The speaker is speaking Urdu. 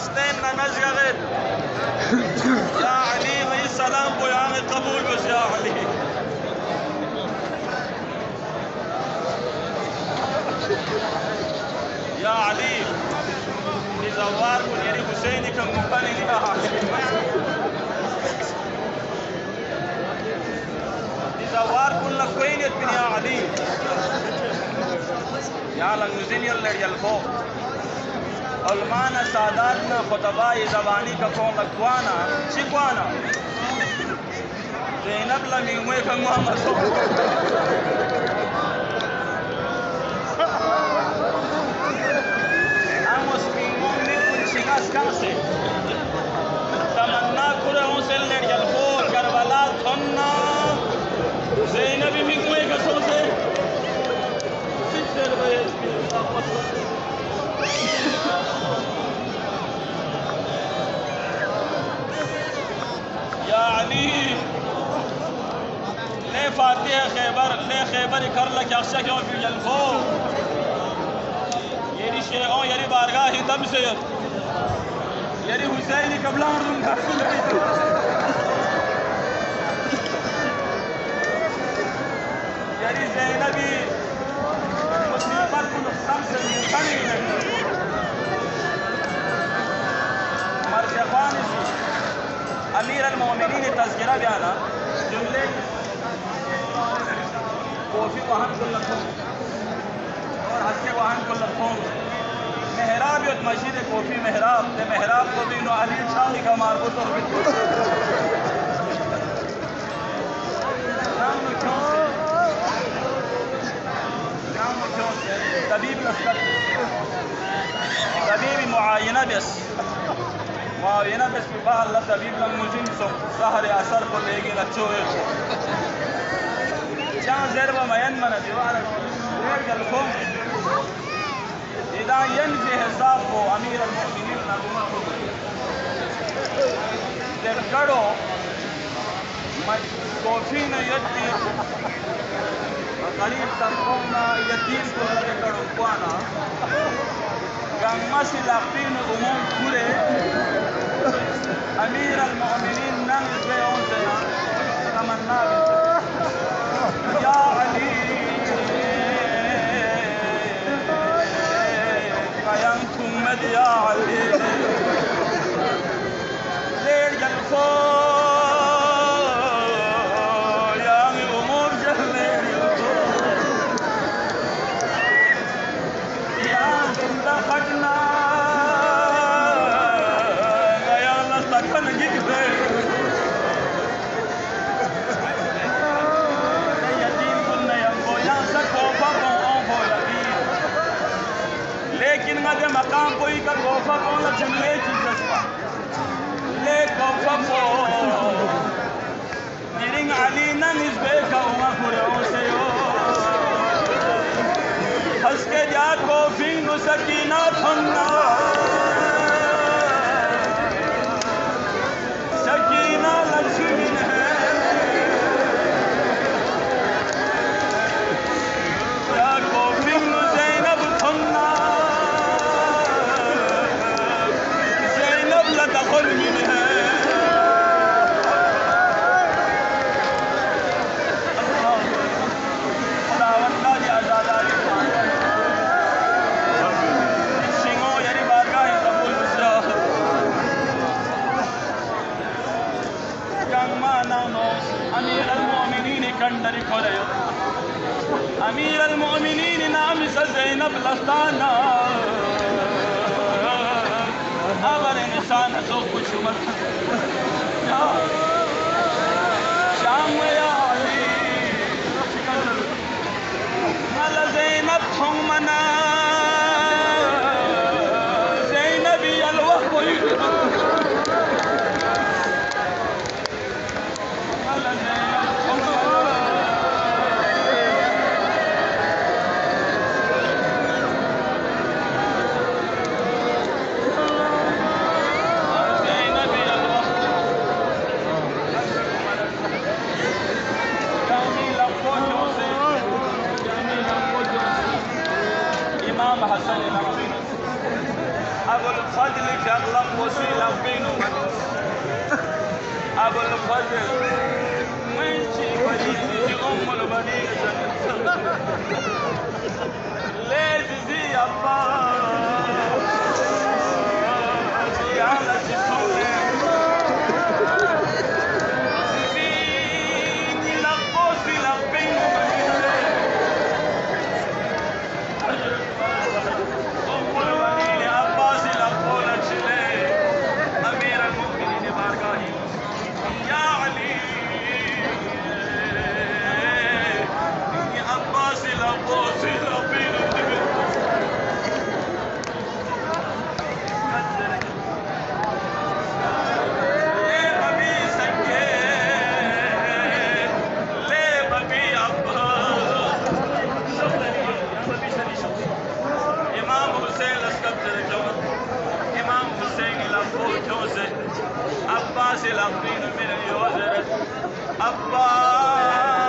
حسنين نشغل يا علي وي سلام بيان قبول بس يا علي يا علي نزوار ونيري حسيني كم مقاني يا علي نزوار كل كوينت من يا علي يا لنزين يلر يلفو علمانا ساداتنا خطباء زبانی کا کون لکوانا شکوانا زینب لمیموی کنگوا مسو اموس میمون نیکون شکاس کاسے تمنا کرے ہوں سے لڑ جلفو کربلا تھننا زینبی میموی کسو سے سکتر بیس يا علي ليه فاتح خيبر ليه خيبر يكرلك يخشك يوم في الفو يري شيئون يري بارغاه دم سيد يري حسيني قبل أردن كاسل يري زينبي مصيبات كل خمسة من خمسة مرجفاني امیر المؤمنین تذکرہ بیانا جملے کوفی وہن کو لکھوں اور ہسکے وہن کو لکھوں محراب یوت مسجد کوفی محراب تے محراب کو بھی نو علی شاہی کا ماربوط اور بھی نام کیوں سے طبیب لسکت طبیب معاینہ بس معاینہ بس بباہ اللہ طبیب لنگوزین سہر اثر کو لے گی لچوئے چاہاں زیر و مین من دیوانا ریک جلکھوں اذا ینفی حساب کو امیر المؤمنین نظمت کو در کڑو کوفین یدی قریب تنقونا یدیس کو لگے کڑو کوانا گنگمسی لقفین عموم کھولے امیر المؤمنین ننگ بے اونسنا تمنا یا علی قیم کمد یا علی لیر جلفو یامی امور جلیر یام زندہ خٹنا لیکن مدے مقام کوئی کا کوفہ کون جملے کی جذبہ لے کوفہ کو نرنگ علی نہ نسبے کا ہوا خوروں سے ہس کے جا کوفنگ سکینہ تھننا سکینہ لکشمن ہے یا کوفنگ زینب تھننا دخل منها الله خدا والله دي آزاداری شنگو یعنی بارگاہ قبول بسرا گنگما نانو امیر المؤمنین کندری کھولے امیر المؤمنین نام سے زینب لستانا خبر انسان تو کچھ مت شام یا علی مل زینب تھم منا زینبی الوقت مل زینب تھم أبو الفضل كرم وسيلة بينهم أبو الفضل من شي بديل أم البنين ليزي الله زيادة الصلاة زيني لقوسي لبينهم Abbas el Abdin min al-Yozeret Abbas